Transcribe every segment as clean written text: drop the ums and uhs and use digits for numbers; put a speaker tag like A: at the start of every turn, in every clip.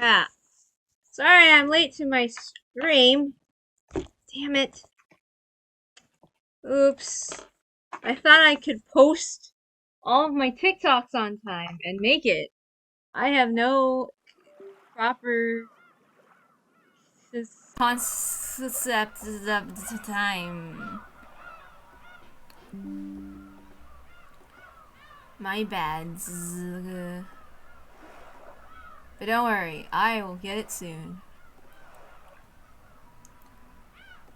A: Yeah. Sorry I'm late to my stream. Damn it. Oops. I thought I could post all of my TikToks on time and make it. I have no proper concept of time. My bad. But don't worry, I will get it soon.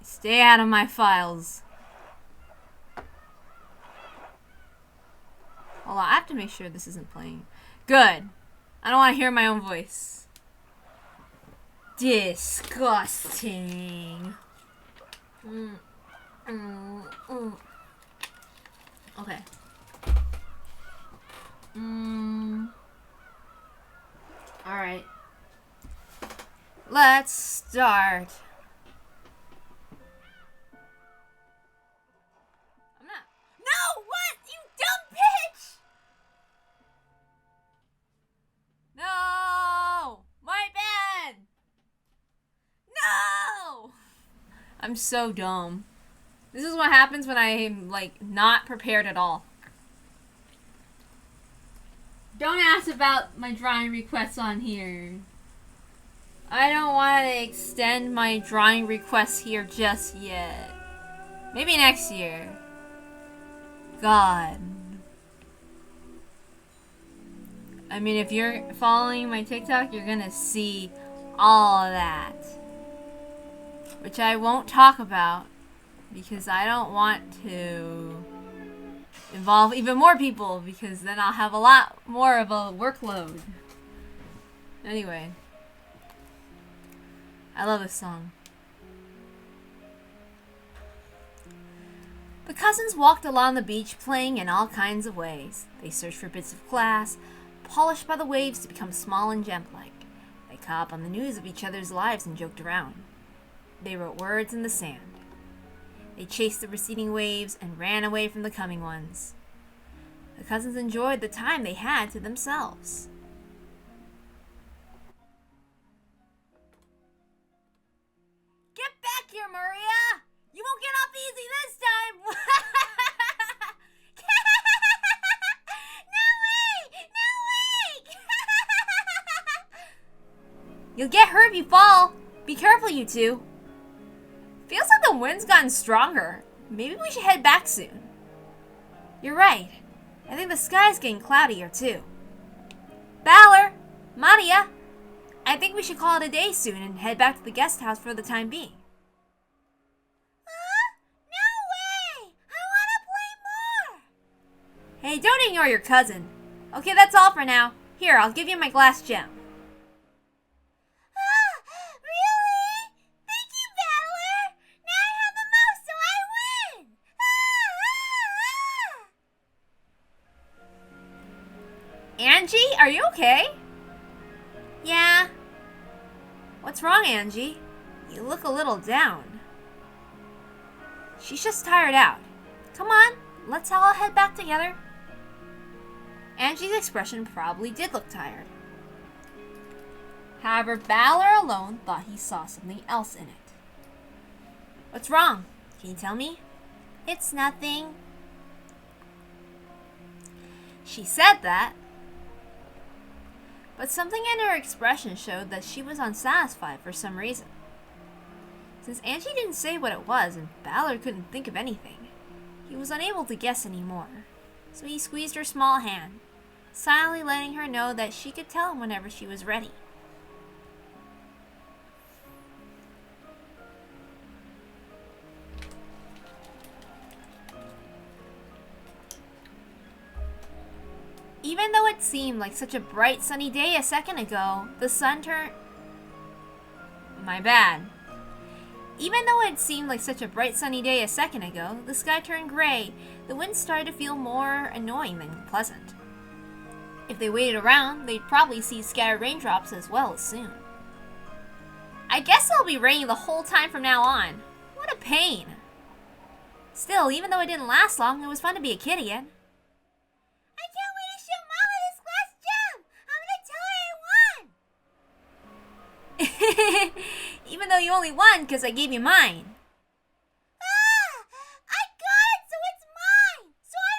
A: Stay out of my files. Hold on, I have to make sure this isn't playing. Good. I don't want to hear my own voice. Disgusting. Okay. Alright. Let's start. I'm not. No! What? You dumb bitch! No! My bad! No! I'm so dumb. This is what happens when I'm, like, not prepared at all. Don't ask about my drawing requests on here. I don't want to extend my drawing requests here just yet. Maybe next year. God. I mean, if you're following my TikTok, you're gonna see all of that. Which I won't talk about because I don't want to involve even more people because then I'll have a lot more of a workload. Anyway. I love this song. The cousins walked along the beach playing in all kinds of ways. They searched for bits of glass, polished by the waves to become small and gem-like. They caught up on the news of each other's lives and joked around. They wrote words in the sand. They chased the receding waves and ran away from the coming ones. The cousins enjoyed the time they had to themselves. Get back here, Maria! You won't get off easy this time! No way! You'll get hurt if you fall. Be careful, you two. Feels like the wind's gotten stronger. Maybe we should head back soon. You're right. I think the sky's getting cloudier too. Valor! Maria! I think we should call it a day soon and head back to the guest house for the time being. No way! I want to play more! Hey, don't ignore your cousin. Okay, that's all for now. Here, I'll give you my glass gem. Really? Thank you, Battler! Now I have the most, so I win! Angie, are you okay? Yeah. What's wrong, Angie? You look a little down. She's just tired out. Come on, let's all head back together. Angie's expression probably did look tired. However, Valor alone thought he saw something else in it. What's wrong? Can you tell me? It's nothing. She said that, but something in her expression showed that she was unsatisfied for some reason. Since Angie didn't say what it was and Valor couldn't think of anything, he was unable to guess anymore. So he squeezed her small hand, silently letting her know that she could tell him whenever she was ready. Even though it seemed like such a bright sunny day a second ago, the sun turned... My bad. Even though it seemed like such a bright sunny day a second ago, the sky turned gray. The wind started to feel more annoying than pleasant. If they waited around, they'd probably see scattered raindrops as well as soon. I guess it'll be raining the whole time from now on. What a pain. Still, even though it didn't last long, it was fun to be a kid again. I can't wait to show Mama this glass gem! I'm gonna tell her I won! even though you only won because I gave you mine.
B: Ah! I got it, so it's mine! So I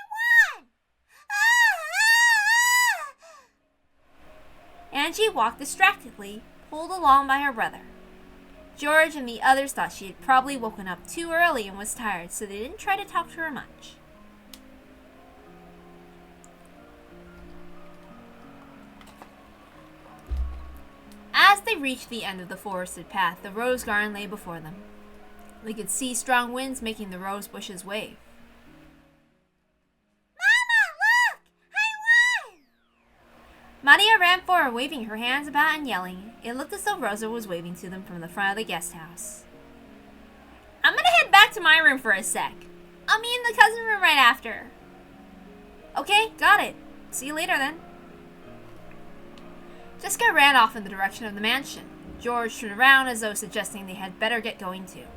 B: won! Ah!
A: Angie walked distractedly, pulled along by her brother. George and the others thought she had probably woken up too early and was tired, so they didn't try to talk to her much. As they reached the end of the forested path, the rose garden lay before them. They could see strong winds making the rose bushes wave.
B: Mama, look! I won!
A: Maria ran forward, waving her hands about and yelling. It looked as though Rosa was waving to them from the front of the guest house. I'm gonna head back to my room for a sec. I'll meet in the cousin room right after. Okay, got it. See you later then. Jessica ran off in the direction of the mansion. George turned around as though suggesting they had better get going too.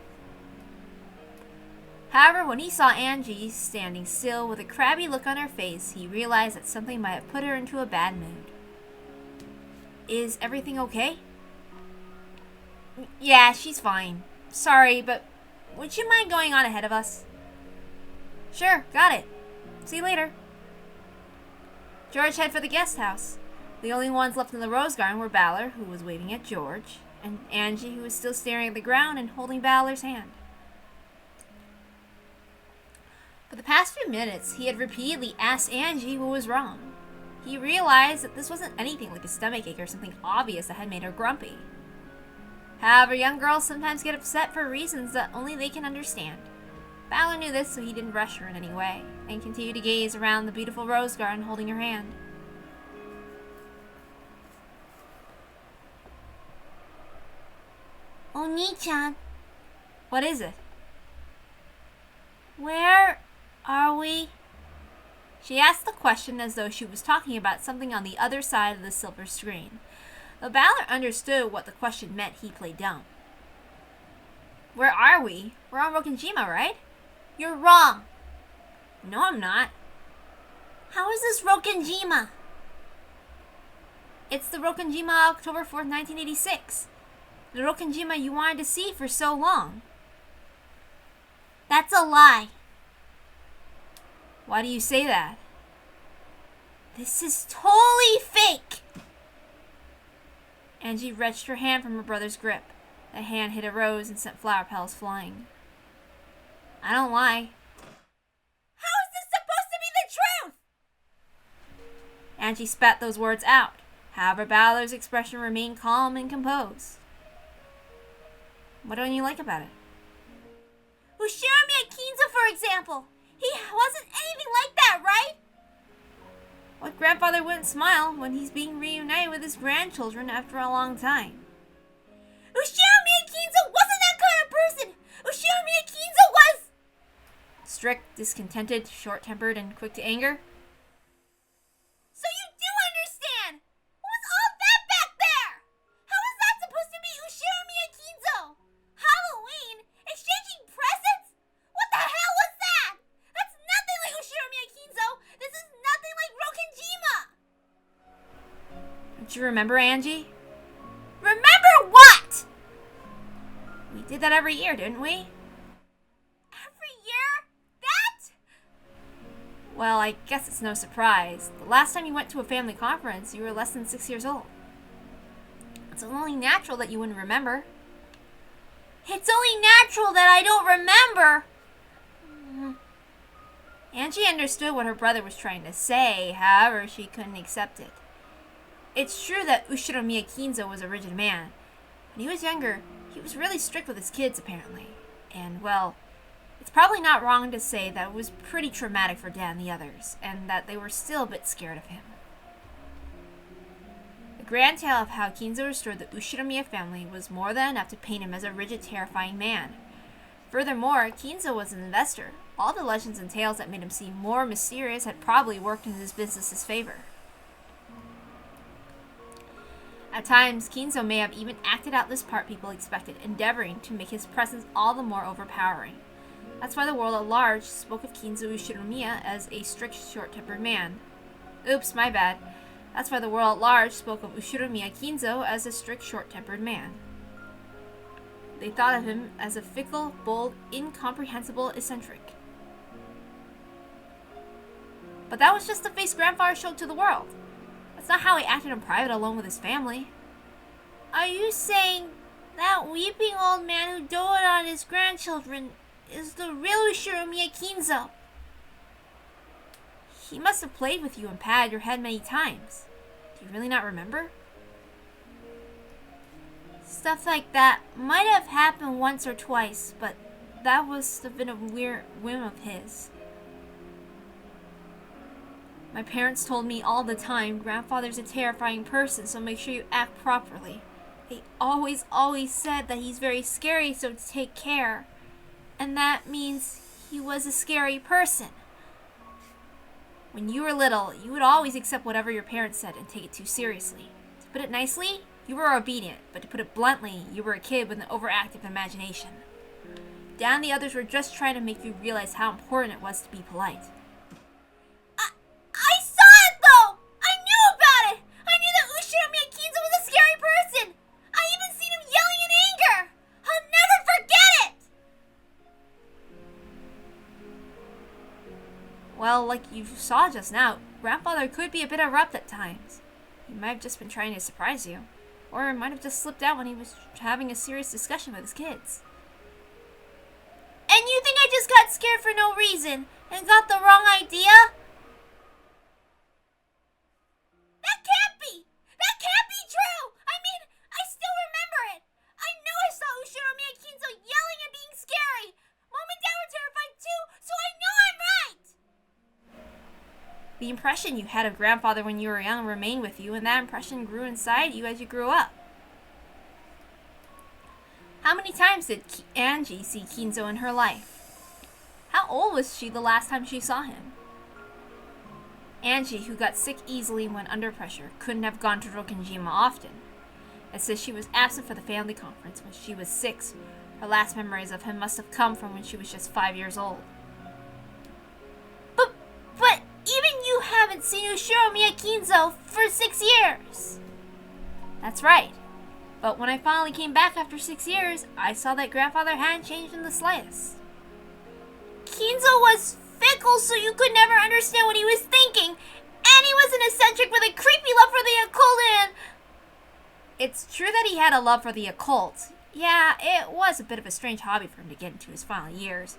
A: However, when he saw Angie standing still with a crabby look on her face, he realized that something might have put her into a bad mood. Is everything okay? Yeah, she's fine. Sorry, but would you mind going on ahead of us? Sure, got it. See you later. George headed for the guest house. The only ones left in the rose garden were Balor, who was waving at George, and Angie, who was still staring at the ground and holding Balor's hand. For the past few minutes, he had repeatedly asked Angie what was wrong. He realized that this wasn't anything like a stomachache or something obvious that had made her grumpy. However, young girls sometimes get upset for reasons that only they can understand. Balor knew this, so he didn't rush her in any way, and continued to gaze around the beautiful rose garden holding her hand.
B: Oni-chan,
A: What is it?
B: where are we?
A: She asked the question as though she was talking about something on the other side of the silver screen. Though Balor understood what the question meant, he played dumb. Where are we? We're on Rokenjima, right?
B: You're wrong.
A: No, I'm not.
B: How is this Rokenjima?
A: It's the Rokenjima October 4th, 1986. The Rokenjima you wanted to see for so long.
B: That's a lie.
A: Why do you say that?
B: This is totally fake.
A: Angie wrenched her hand from her brother's grip. The hand hit a rose and sent flower petals flying. I don't lie.
B: How is this supposed to be the truth?
A: Angie spat those words out. However, Balor's expression remained calm and composed. What don't you like about it?
B: Ushirami Akinzo, for example. He wasn't anything like that, right?
A: What grandfather wouldn't smile when he's being reunited with his grandchildren after a long time?
B: Ushirami Akinzo wasn't that kind of person. Ushirami Akinzo was...
A: Strict, discontented, short-tempered, and quick to anger?
B: So you do understand. What was all that back there? How is that supposed to be Ushirami Akinzo? Halloween? Exchanging presents? What the hell was that? That's nothing like Ushirami Akinzo. This is nothing like Rokenjima.
A: Don't you remember, Angie?
B: Remember what?
A: We did that every year, didn't we?
B: Every year? That?
A: Well, I guess it's no surprise. The last time you went to a family conference, you were less than 6 years old. It's only natural that you wouldn't remember.
B: It's only natural that I don't remember.
A: Angie understood what her brother was trying to say, however, she couldn't accept it. It's true that Ushiro Miyakinzo was a rigid man. When he was younger, he was really strict with his kids, apparently. And, well, it's probably not wrong to say that it was pretty traumatic for Dad and the others, and that they were still a bit scared of him. The grand tale of how Kinzo restored the Ushinomiya family was more than enough to paint him as a rigid, terrifying man. Furthermore, Kinzo was an investor. All the legends and tales that made him seem more mysterious had probably worked in his business's favor. At times, Kinzo may have even acted out this part people expected, endeavoring to make his presence all the more overpowering. That's why the world at large spoke of Kinzo Ushinomiya as a strict, short-tempered man. Oops, my bad. That's why the world at large spoke of Ushinomiya Kinzo as a strict, short-tempered man. they thought of him as a fickle, bold, incomprehensible eccentric. But that was just the face Grandfather showed to the world. That's not how he acted in private alone with his family. Are you saying that weeping old man who doted on his grandchildren is the real Ushiro Kinzo? He must have played with you and patted your head many times. Do you really not remember? Stuff like that might have happened once or twice, but that must have been a weird whim of his. My parents told me all the time, Grandfather's a terrifying person, so make sure you act properly. They always said that he's very scary, so take care. And that means he was a scary person. When you were little, you would always accept whatever your parents said and take it too seriously. To put it nicely, you were obedient, but to put it bluntly, you were a kid with an overactive imagination. Dad and the others were just trying to make you realize how important it was to be polite.
B: I saw it though! I knew about it! I knew that Ushiro Kinzo was a scary person! I even seen him yelling in anger! I'll never forget it!
A: Well, like you saw just now, Grandfather could be a bit abrupt at times. He might have just been trying to surprise you. Or it might have just slipped out when he was having a serious discussion with his kids.
B: And you think I just got scared for no reason and got the wrong idea? That can't be! That can't be true! I mean, I still remember it! I know I saw Ushiro Kinzo yelling and being scary! Mom and Dad were terrified too, so I know I'm right!
A: The impression you had of Grandfather when you were young remained with you, and that impression grew inside you as you grew up. How many times did Angie see Kinzo in her life? How old was she the last time she saw him? Angie, who got sick easily when under pressure, couldn't have gone to Rokkenjima often. It says she was absent for the family conference when she was 6. Her last memories of him must have come from when she was just 5 years old.
B: But even you haven't seen Ushiro Kinzo for 6 years!
A: That's right. But when I finally came back after 6 years, I saw that Grandfather hadn't changed in the slightest.
B: Kinzo was fickle, so you could never understand what he was thinking. And he was an eccentric with a creepy love for the occult and...
A: It's true that he had a love for the occult. Yeah, it was a bit of a strange hobby for him to get into his final years.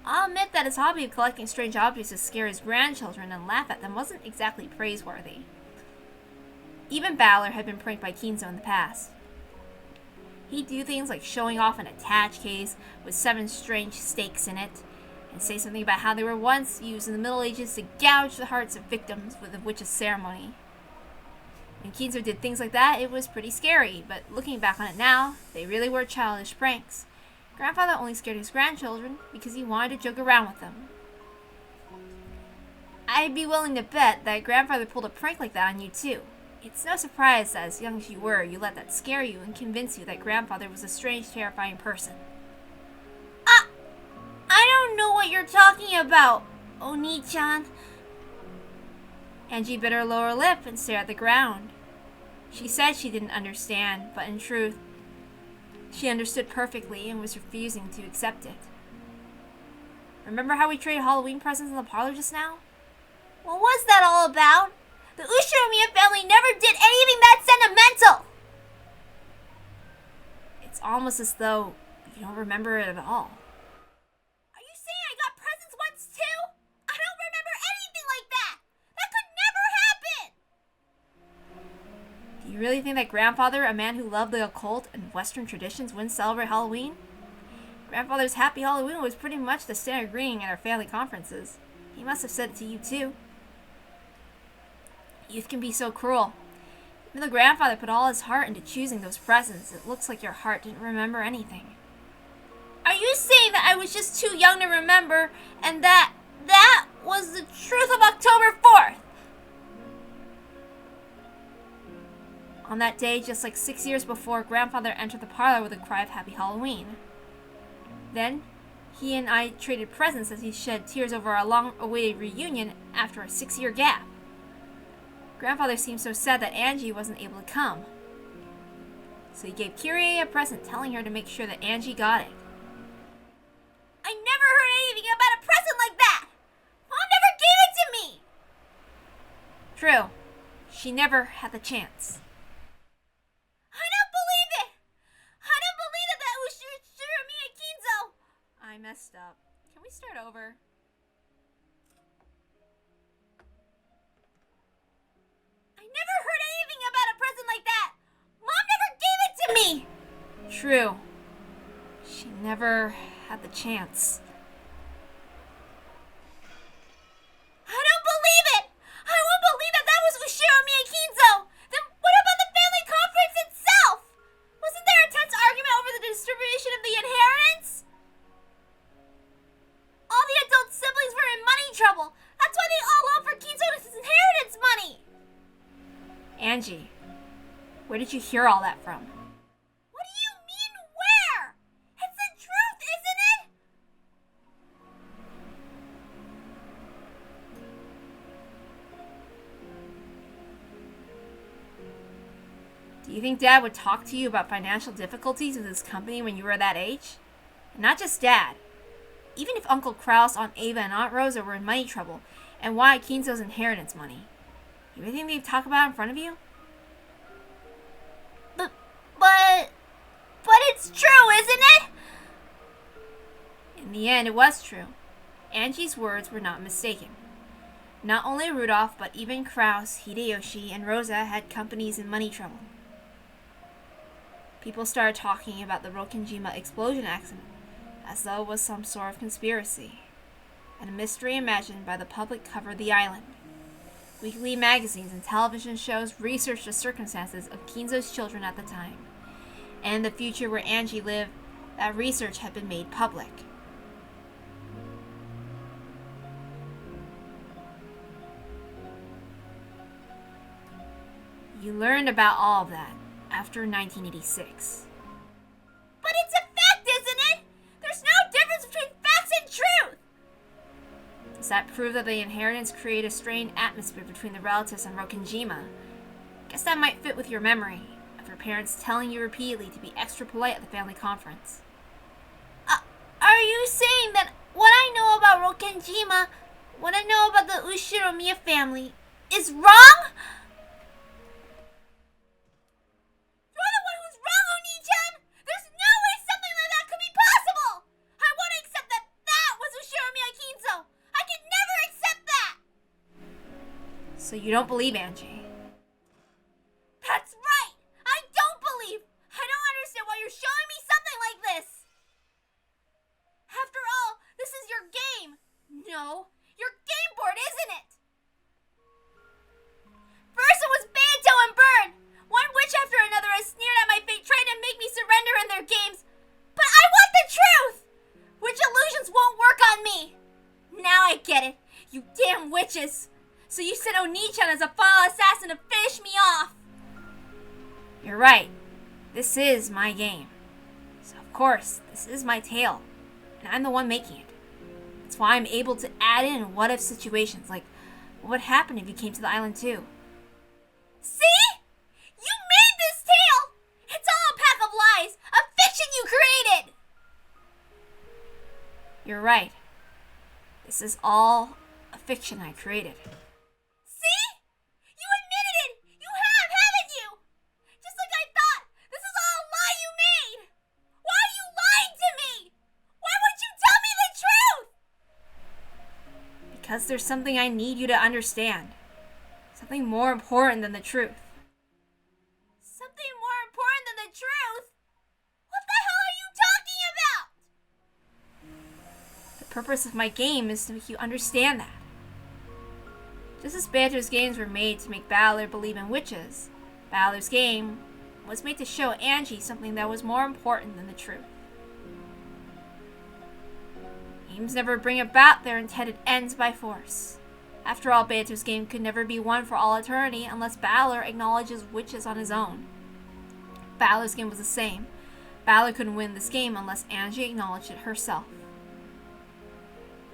A: I'll admit that his hobby of collecting strange objects to scare his grandchildren and laugh at them wasn't exactly praiseworthy. Even Balor had been pranked by Kinzo in the past. He'd do things like showing off an attach case with 7 strange stakes in it, and say something about how they were once used in the Middle Ages to gouge the hearts of victims with a witch's ceremony. When Kinzo did things like that, it was pretty scary, but looking back on it now, they really were childish pranks. Grandfather only scared his grandchildren because he wanted to joke around with them. I'd be willing to bet that Grandfather pulled a prank like that on you too. It's no surprise that as young as you were, you let that scare you and convince you that Grandfather was a strange, terrifying person.
B: I don't know what you're talking about, Oni-chan.
A: Angie bit her lower lip and stared at the ground. She said she didn't understand, but in truth, she understood perfectly and was refusing to accept it. Remember how we traded Halloween presents in the parlor just now?
B: What was that all about? The Ushiromiya family never did anything that sentimental!
A: It's almost as though you don't remember it at all.
B: Are you saying I got presents once too? I don't remember anything like that! That could never happen!
A: Do you really think that Grandfather, a man who loved the occult and Western traditions, wouldn't celebrate Halloween? Grandfather's Happy Halloween was pretty much the standard greeting at our family conferences. He must have said it to you too. Youth can be so cruel. Even though Grandfather put all his heart into choosing those presents, it looks like your heart didn't remember anything.
B: Are you saying that I was just too young to remember, and that was the truth of October 4th?
A: On that day, just like 6 years before, Grandfather entered the parlor with a cry of Happy Halloween. Then, he and I traded presents as he shed tears over our long-awaited reunion after a 6-year gap. Grandfather seemed so sad that Angie wasn't able to come. So he gave Kirie a present telling her to make sure that Angie got it.
B: I never heard anything about a present like that! Mom never gave it to me!
A: True. She never had the chance.
B: I don't believe it! I don't believe that was Ushirumi Kinzo!
A: I messed up. Can we start over?
B: I never heard anything about a present like that! Mom never gave it to me!
A: True. She never had the chance.
B: I don't believe it! I won't believe that was Ushirumi Kinzo! Then what about the family conference itself? Wasn't there a tense argument over the distribution of the inheritance? All the adult siblings were in money trouble. That's why they all loaned for Kinzo's inheritance money.
A: Angie, where did you hear all that from?
B: What do you mean, where? It's the truth, isn't it?
A: Do you think Dad would talk to you about financial difficulties with his company when you were that age? And not just Dad. Even if Uncle Kraus, Aunt Ava, and Aunt Rosa were in money trouble and wanted Kinzo's inheritance money, you really think they'd talk about it in front of you?
B: But it's true, isn't it?
A: In the end, it was true. Angie's words were not mistaken. Not only Rudolph, but even Kraus, Hideyoshi, and Rosa had companies in money trouble. People started talking about the Rokenjima explosion accident as though it was some sort of conspiracy, and a mystery imagined by the public covered the island. Weekly magazines and television shows researched the circumstances of Kinzo's children at the time, and the future where Angie lived. That research had been made public. You learned about all of that after 1986.
B: But it's a fact, isn't it? There's no difference between facts and truth!
A: Does that prove that the inheritance created a strained atmosphere between the relatives and Rokenjima? Guess that might fit with your memory of your parents telling you repeatedly to be extra polite at the family conference.
B: Are you saying that what I know about Rokenjima, what I know about the Ushiromiya family, is wrong? You're the one who's wrong, Oni-chan! There's no way something like that could be possible! I won't accept that was Ushiromiya Kinzo! I can never accept that!
A: So you don't believe Angie?
B: That's right! I don't believe! I don't understand why you're showing me something like this! After all, this is your game! No, your game board, isn't it? First it was Beato and Burn! One witch after another has sneered at my fate, trying to make me surrender in their games. But I want the truth! Witch illusions won't work on me! Now I get it, you damn witches! So you sent Oni-chan as a foul assassin to finish me off!
A: You're right. This is my game. So of course, this is my tale. And I'm the one making it. That's why I'm able to add in what-if situations, like what would happen if you came to the island too?
B: See? You made this tale! It's all a pack of lies! A fiction you created!
A: You're right. This is all a fiction I created.
B: See? You admitted it! You have, haven't you? Just like I thought, this is all a lie you made! Why are you lying to me? Why won't you tell me the truth?
A: Because there's something I need you to understand. Something more important than the truth.
B: Something more important than the truth? What the hell are you talking about?
A: The purpose of my game is to make you understand that. Just as Beatrice's games were made to make Battler believe in witches, Battler's game was made to show Angie something that was more important than the truth. Games never bring about their intended ends by force. After all, Beatrice's game could never be won for all eternity unless Battler acknowledges witches on his own. Battler's game was the same. Battler couldn't win this game unless Angie acknowledged it herself.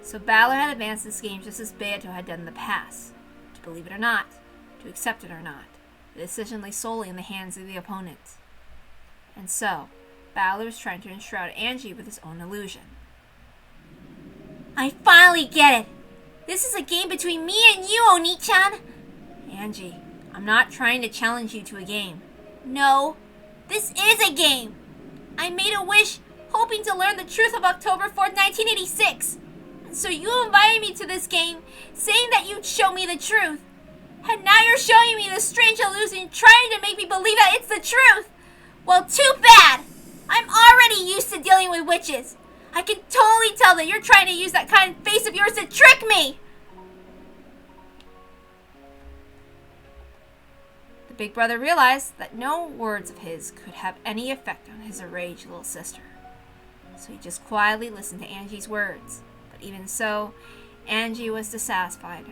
A: So Battler had advanced this game just as Beato had done in the past. To believe it or not, to accept it or not, the decision lay solely in the hands of the opponent. And so, Bowler was trying to enshroud Angie with his own illusion.
B: I finally get it! This is a game between me and you, Oni-chan!
A: Angie, I'm not trying to challenge you to a game.
B: No, this is a game! I made a wish hoping to learn the truth of October 4th, 1986. So you invited me to this game, saying that you'd show me the truth. And now you're showing me this strange illusion, trying to make me believe that it's the truth. Well, too bad! I'm already used to dealing with witches. I can totally tell that you're trying to use that kind of face of yours to trick me!
A: The big brother realized that no words of his could have any effect on his enraged little sister. So he just quietly listened to Angie's words. But even so, Angie was dissatisfied.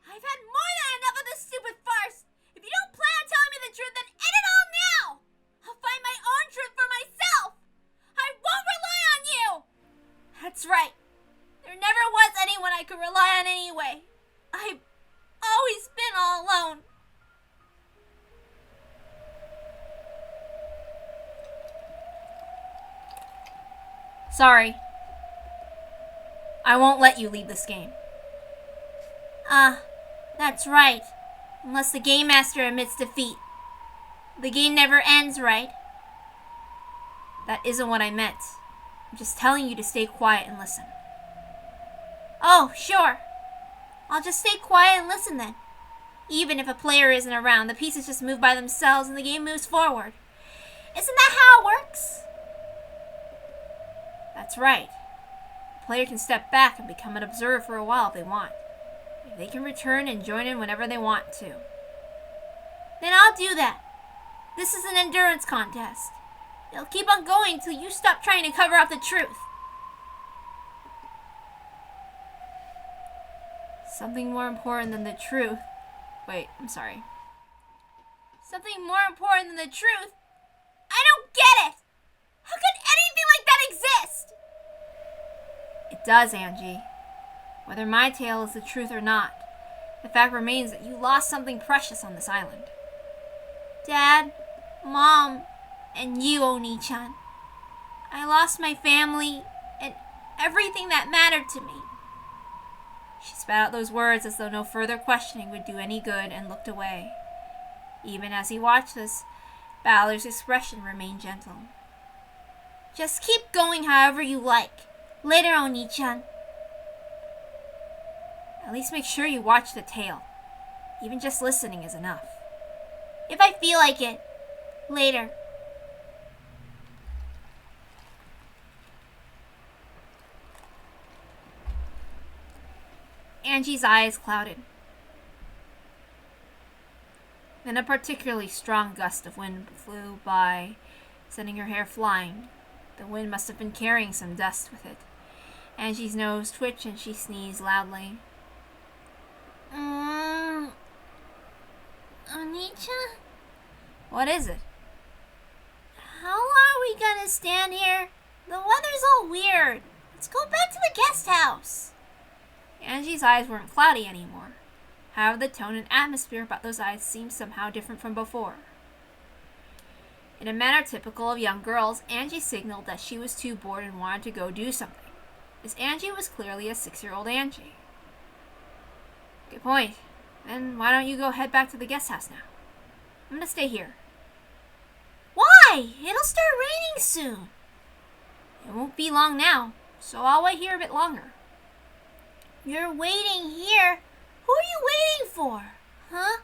B: I've had more than enough of this stupid farce! If you don't plan on telling me the truth, then end it all now! I'll find my own truth for myself! I won't rely on you! That's right. There never was anyone I could rely on anyway. I've always been all alone.
A: Sorry. I won't let you leave this game.
B: That's right. Unless the Game Master admits defeat. The game never ends, right?
A: That isn't what I meant. I'm just telling you to stay quiet and listen.
B: Oh, sure. I'll just stay quiet and listen then. Even if a player isn't around, the pieces just move by themselves and the game moves forward. Isn't that how it works?
A: That's right. The player can step back and become an observer for a while if they want. They can return and join in whenever they want to.
B: Then I'll do that. This is an endurance contest. It'll keep on going till you stop trying to cover up the truth.
A: Something more important than the truth. Wait, I'm sorry.
B: Something more important than the truth? I don't get it! How could anything like that exist?
A: It does, Angie. Whether my tale is the truth or not, the fact remains that you lost something precious on this island.
B: Dad, Mom, and you, Oni-chan. I lost my family and everything that mattered to me.
A: She spat out those words as though no further questioning would do any good and looked away. Even as he watched this, Balor's expression remained gentle.
B: Just keep going however you like. Later, Oni-chan.
A: At least make sure you watch the tale. Even just listening is enough.
B: If I feel like it. Later.
A: Angie's eyes clouded. Then a particularly strong gust of wind flew by, sending her hair flying. The wind must have been carrying some dust with it. Angie's nose twitched and she sneezed loudly.
B: Oni-chan?
A: What is it?
B: How long are we gonna stand here? The weather's all weird. Let's go back to the guest house.
A: Angie's eyes weren't cloudy anymore. However, the tone and atmosphere about those eyes seemed somehow different from before. In a manner typical of young girls, Angie signaled that she was too bored and wanted to go do something. This Angie was clearly a 6-year-old Angie. Good point. Then why don't you go head back to the guest house now? I'm gonna stay here.
B: Why? It'll start raining soon.
A: It won't be long now, so I'll wait here a bit longer.
B: You're waiting here? Who are you waiting for? Huh?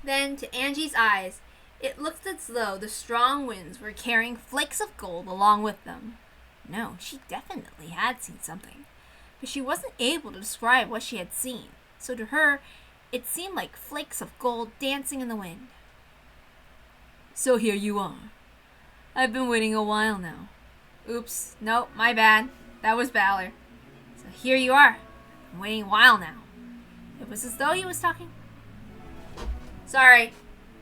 A: Then, to Angie's eyes, it looked as though the strong winds were carrying flakes of gold along with them. No, she definitely had seen something, but she wasn't able to describe what she had seen, so to her, it seemed like flakes of gold dancing in the wind. So here you are. I've been waiting a while now. Oops, nope, my bad. That was Balor. So here you are. I'm waiting a while now. It was as though he was talking. Sorry.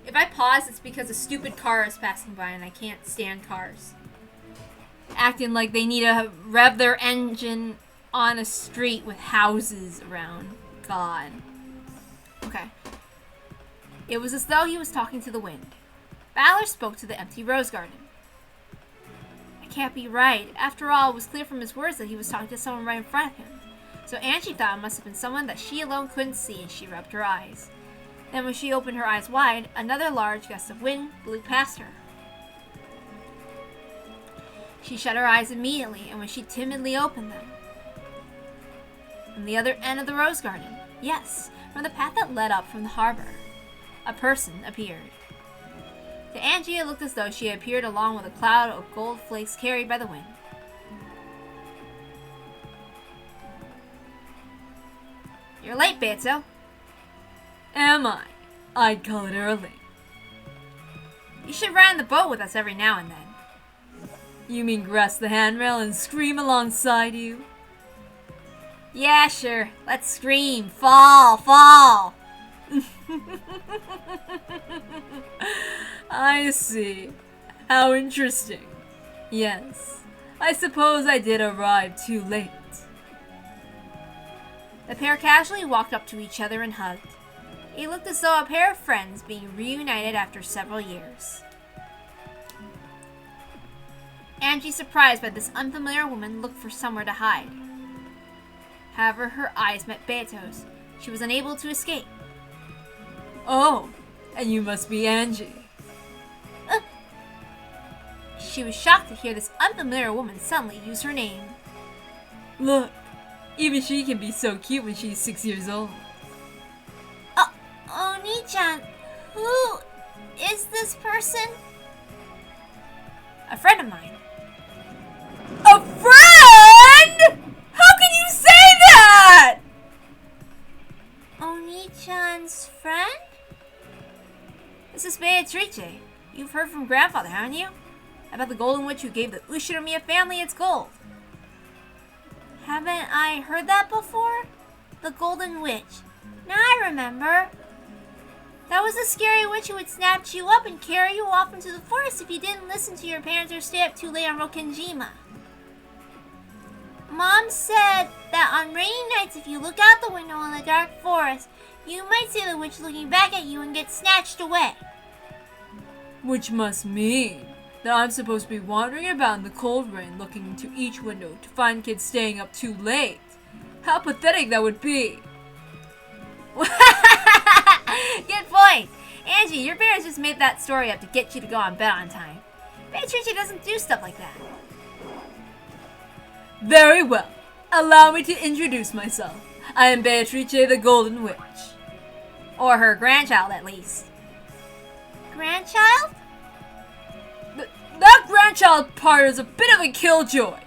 A: If I pause, it's because a stupid car is passing by and I can't stand cars. Acting like they need to rev their engine on a street with houses around. God. Okay. It was as though he was talking to the wind. Valor spoke to the empty rose garden. It can't be right. After all, it was clear from his words that he was talking to someone right in front of him. So Angie thought it must have been someone that she alone couldn't see, and she rubbed her eyes. Then when she opened her eyes wide, another large gust of wind blew past her. She shut her eyes immediately, and when she timidly opened them, from the other end of the rose garden, yes, from the path that led up from the harbor, a person appeared. To Angie, it looked as though she had appeared along with a cloud of gold flakes carried by the wind. You're late, Beato.
C: Am I? I'd call it early.
A: You should ride on the boat with us every now and then.
C: You mean grasp the handrail and scream alongside you?
A: Yeah, sure. Let's scream. Fall, fall.
C: I see. How interesting. Yes, I suppose I did arrive too late.
A: The pair casually walked up to each other and hugged. It looked as though a pair of friends being reunited after several years. Angie, surprised by this unfamiliar woman, looked for somewhere to hide. However, her eyes met Beato's. She was unable to escape.
C: Oh, and you must be Angie.
A: She was shocked to hear this unfamiliar woman suddenly use her name.
C: Look, even she can be so cute when she's 6 years old.
B: Oni-chan, who is this person?
A: A friend of mine.
C: A friend? How can you say that?
B: Oni-chan's friend?
A: This is Beatrice. You've heard from Grandfather, haven't you? About the Golden Witch who gave the Ushinomiya family its gold.
B: Haven't I heard that before? The Golden Witch. Now I remember. That was the scary witch who would snatch you up and carry you off into the forest if you didn't listen to your parents or stay up too late on Rokenjima. Mom said that on rainy nights, if you look out the window in the dark forest, you might see the witch looking back at you and get snatched away.
C: Which must mean that I'm supposed to be wandering about in the cold rain looking into each window to find kids staying up too late. How pathetic that would be.
A: Good point. Angie, your parents just made that story up to get you to go on bed on time. Beatrice doesn't do stuff like that.
C: Very well. Allow me to introduce myself. I am Beatrice the Golden Witch.
A: Or her grandchild, at least.
B: Grandchild?
C: That grandchild part is a bit of a killjoy.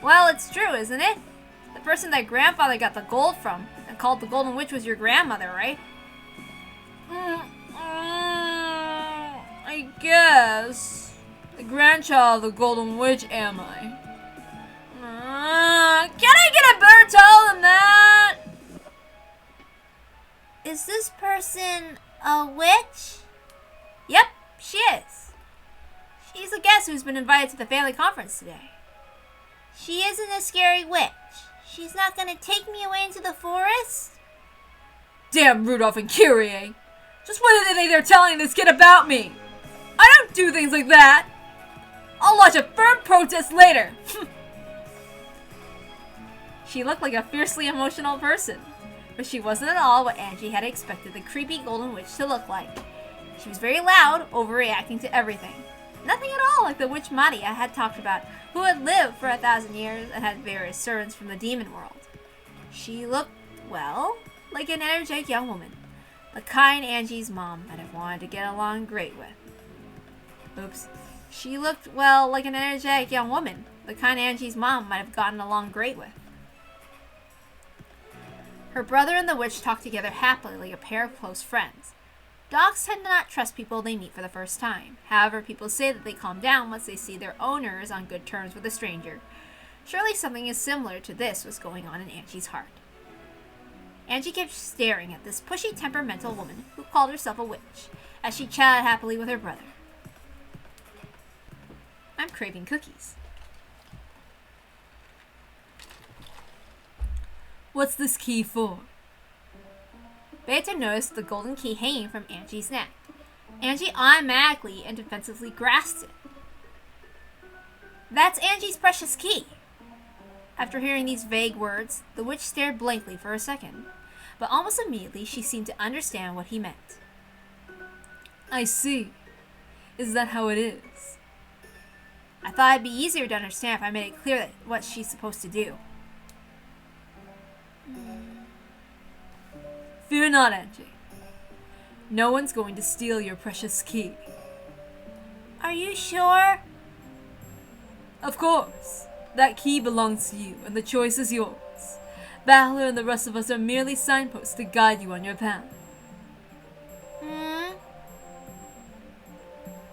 A: Well, it's true, isn't it? The person that Grandfather got the gold from and called the Golden Witch was your grandmother, right?
C: I guess. The grandchild of the Golden Witch, am I? Can I get a better title than that?
B: Is this person a witch?
A: Yep, she is. She's a guest who's been invited to the family conference today.
B: She isn't a scary witch. She's not gonna take me away into the forest?
C: Damn Rudolph and Kyrie. Just what do they think they're telling this kid about me? I don't do things like that. I'll lodge a firm protest later.
A: She looked like a fiercely emotional person, but she wasn't at all what Angie had expected the creepy Golden Witch to look like. She was very loud, overreacting to everything. Nothing at all like the witch Maria had talked about, who had lived for 1,000 years and had various servants from the demon world. She looked, well, like an energetic young woman, the kind Angie's mom might have wanted to get along great with. Oops. She looked, well, like an energetic young woman, the kind Angie's mom might have gotten along great with. Her brother and the witch talked together happily like a pair of close friends. Dogs tend to not trust people they meet for the first time. However, people say that they calm down once they see their owners on good terms with a stranger. Surely something as similar to this was going on in Angie's heart. Angie kept staring at this pushy, temperamental woman who called herself a witch, as she chatted happily with her brother. I'm craving cookies.
C: What's this key for?
A: Beato noticed the golden key hanging from Angie's neck. Angie automatically and defensively grasped it. That's Angie's precious key. After hearing these vague words, the witch stared blankly for a second, but almost immediately she seemed to understand what he meant.
C: I see. Is that how it is?
A: I thought it'd be easier to understand if I made it clear that what she's supposed to do.
C: Fear not, Angie. No one's going to steal your precious key.
A: Are you sure?
C: Of course. That key belongs to you, and the choice is yours. Valor and the rest of us are merely signposts to guide you on your path.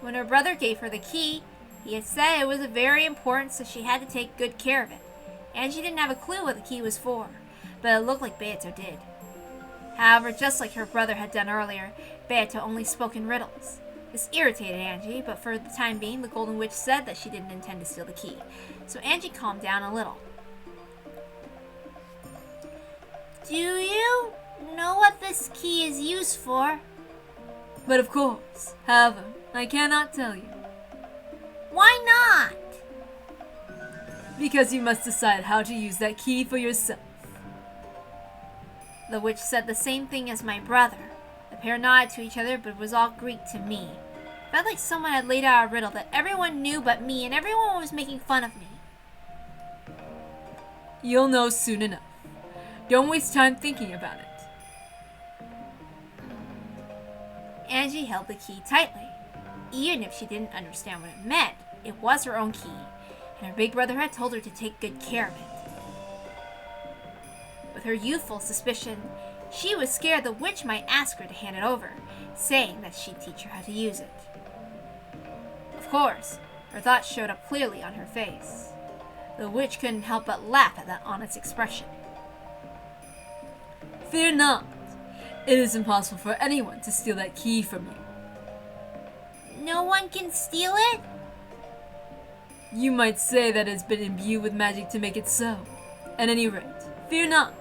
A: When her brother gave her the key, he had said it was very important, so she had to take good care of it. Angie didn't have a clue what the key was for, but it looked like Beato did. However, just like her brother had done earlier, Beato only spoke in riddles. This irritated Angie, but for the time being, the Golden Witch said that she didn't intend to steal the key, so Angie calmed down a little.
B: Do you know what this key is used for?
C: But of course, however, I cannot tell you.
B: Why not?
C: Because you must decide how to use that key for yourself.
A: The witch said the same thing as my brother. The pair nodded to each other, but it was all Greek to me. It felt like someone had laid out a riddle that everyone knew but me, and everyone was making fun of me.
C: You'll know soon enough. Don't waste time thinking about it.
A: Angie held the key tightly. Even if she didn't understand what it meant, it was her own key, and her big brother had told her to take good care of it. With her youthful suspicion, she was scared the witch might ask her to hand it over, saying that she'd teach her how to use it. Of course, her thoughts showed up clearly on her face. The witch couldn't help but laugh at that honest expression.
C: Fear not. It is impossible for anyone to steal that key from you.
B: No one can steal it?
C: You might say that it's been imbued with magic to make it so. At any rate, fear not.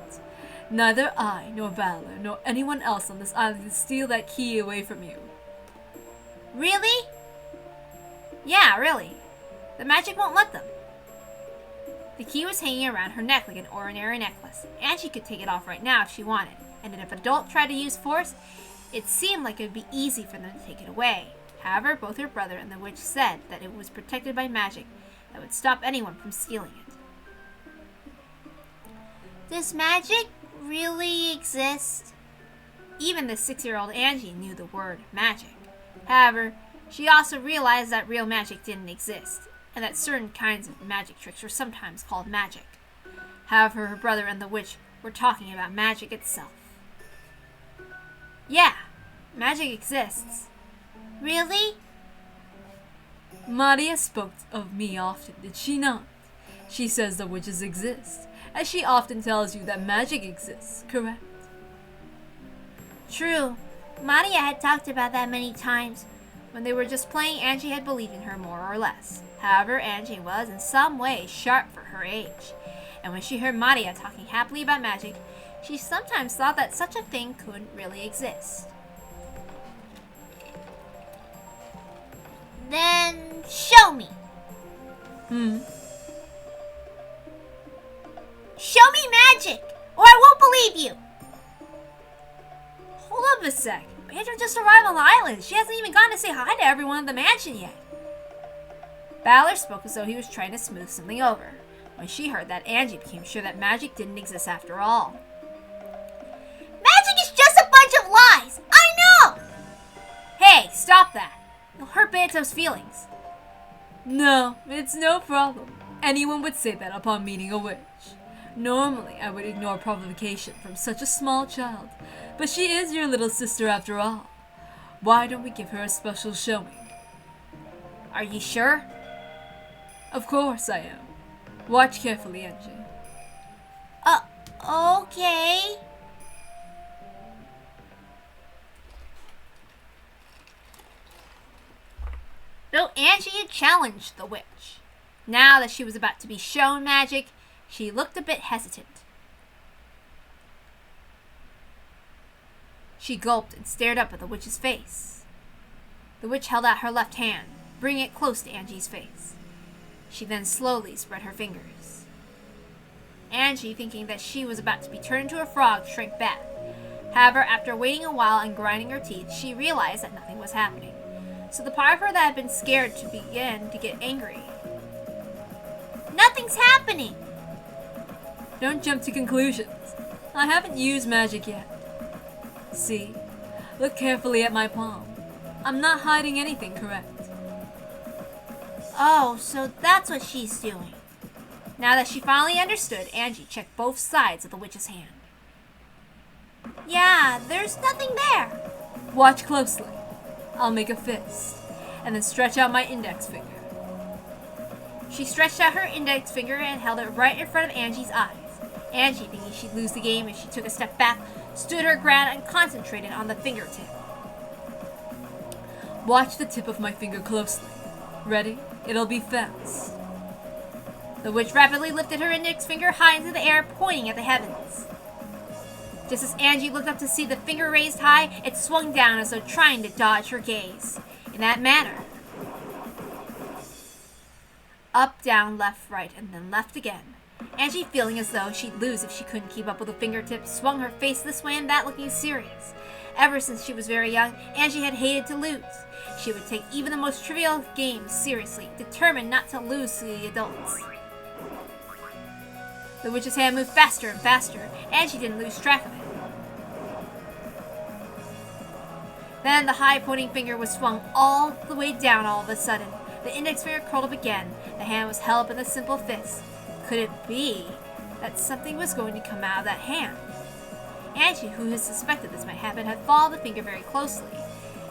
C: Neither I, nor Valor, nor anyone else on this island can steal that key away from you.
B: Really?
A: Yeah, really. The magic won't let them. The key was hanging around her neck like an ordinary necklace, and she could take it off right now if she wanted. And if an adult tried to use force, it seemed like it would be easy for them to take it away. However, both her brother and the witch said that it was protected by magic that would stop anyone from stealing it.
B: Does magic really exist?
A: Even the 6-year-old Angie knew the word magic. However, she also realized that real magic didn't exist, and that certain kinds of magic tricks were sometimes called magic. However, her brother and the witch were talking about magic itself. Yeah, magic exists.
B: Really?
C: Maria spoke of me often, did she not? She says the witches exist, as she often tells you that magic exists, correct?
B: True. Maria had talked about that many times.
A: When they were just playing, Angie had believed in her more or less. However, Angie was in some way sharp for her age. And when she heard Maria talking happily about magic, she sometimes thought that such a thing couldn't really exist.
B: Then show me. Show me magic, or I won't believe you.
A: Hold up a sec. Pedro just arrived on the island. She hasn't even gone to say hi to everyone in the mansion yet. Balor spoke as though he was trying to smooth something over. When she heard that, Angie became sure that magic didn't exist after all.
B: Magic is just a bunch of lies. I know.
A: Hey, stop that. You'll hurt BEATO'S feelings.
C: No, it's no problem. Anyone would say that upon meeting a witch. Normally, I would ignore provocation from such a small child, but she is your little sister after all. Why don't we give her a special showing?
A: Are you sure?
C: Of course I am. Watch carefully, Angie.
B: Okay.
A: Though Angie had challenged the witch. Now that she was about to be shown magic, she looked a bit hesitant. She gulped and stared up at the witch's face. The witch held out her left hand, bringing it close to Angie's face. She then slowly spread her fingers. Angie, thinking that she was about to be turned into a frog, shrank back. However, after waiting a while and grinding her teeth, she realized that nothing was happening. So the part of her that had been scared began to get angry.
B: Nothing's happening!
C: Don't jump to conclusions. I haven't used magic yet. See? Look carefully at my palm. I'm not hiding anything, correct?
B: Oh, so that's what she's doing.
A: Now that she finally understood, Angie checked both sides of the witch's hand.
B: Yeah, there's nothing there.
C: Watch closely. I'll make a fist, and then stretch out my index finger.
A: She stretched out her index finger and held it right in front of Angie's eyes. Angie, thinking she'd lose the game if she took a step back, stood her ground and concentrated on the fingertip.
C: Watch the tip of my finger closely. Ready? It'll be fast.
A: The witch rapidly lifted her index finger high into the air, pointing at the heavens. Just as Angie looked up to see the finger raised high, it swung down as though trying to dodge her gaze. In that manner, up, down, left, right, and then left again. Angie, feeling as though she'd lose if she couldn't keep up with the fingertips, swung her face this way and that, looking serious. Ever since she was very young, Angie had hated to lose. She would take even the most trivial games seriously, determined not to lose to the adults. The witch's hand moved faster and faster. Angie didn't lose track of it. Then the high pointing finger was swung all the way down all of a sudden. The index finger curled up again. The hand was held up in a simple fist. Could it be that something was going to come out of that hand? Angie, who had suspected this might happen, had followed the finger very closely.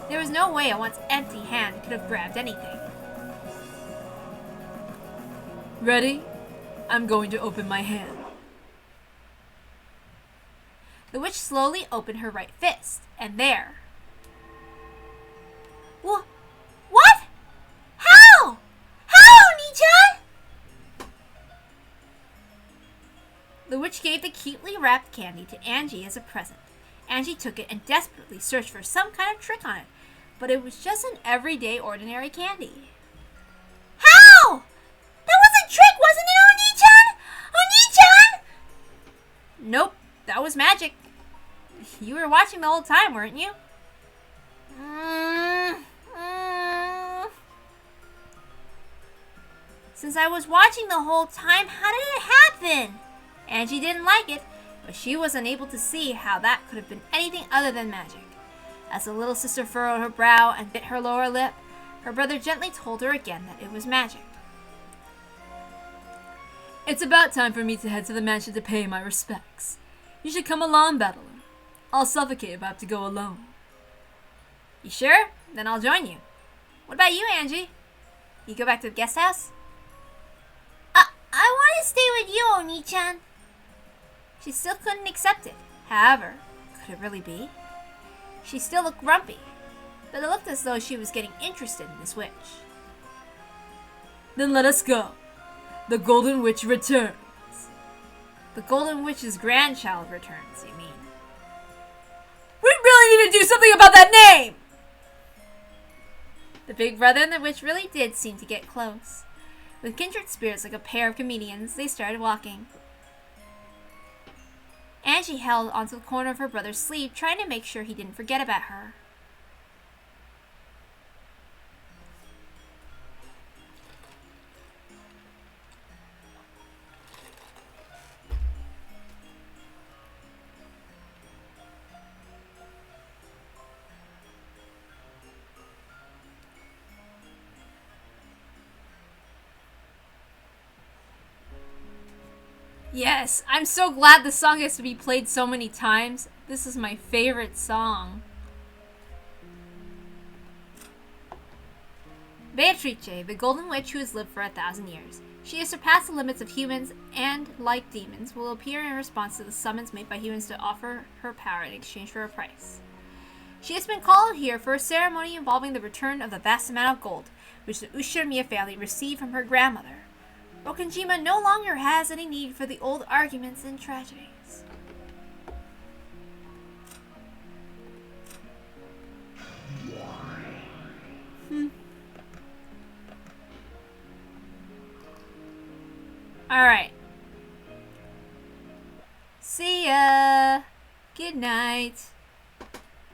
A: There was no way a once empty hand could have grabbed anything.
C: Ready? I'm going to open my hand.
A: The witch slowly opened her right fist, and there.
B: What? How? How, Oni-chan?
A: The witch gave the cutely wrapped candy to Angie as a present. Angie took it and desperately searched for some kind of trick on it, but it was just an everyday, ordinary candy.
B: How? That was a trick, wasn't it, Oni-chan? Oni-chan?
A: Nope, that was magic. You were watching the whole time, weren't you? Since I was watching the whole time, how did it happen? Angie didn't like it, but she was unable to see how that could have been anything other than magic. As the little sister furrowed her brow and bit her lower lip, her brother gently told her again that it was magic.
C: It's about time for me to head to the mansion to pay my respects. You should come along, Battler. I'll suffocate if I have to go alone.
A: You sure? Then I'll join you. What about you, Angie? You go back to the guest house?
B: I want to stay with you, Oni-chan.
A: She still couldn't accept it. However, could it really be? She still looked grumpy, but it looked as though she was getting interested in this witch.
C: Then let us go. The Golden Witch returns.
A: The Golden Witch's grandchild returns, you mean?
C: We really need to do something about that name!
A: The big brother and the witch really did seem to get close. With kindred spirits like a pair of comedians, they started walking. Angie held onto the corner of her brother's sleeve, trying to make sure he didn't forget about her. Yes, I'm so glad the song gets to be played so many times. This is my favorite song. Beatrice, the Golden Witch who has lived for 1,000 years. She has surpassed the limits of humans and, like demons, will appear in response to the summons made by humans to offer her power in exchange for a price. She has been called here for a ceremony involving the return of the vast amount of gold, which the Ushiramiya family received from her grandmother. Okanjima no longer has any need for the old arguments and tragedies. Alright. See ya. Good night.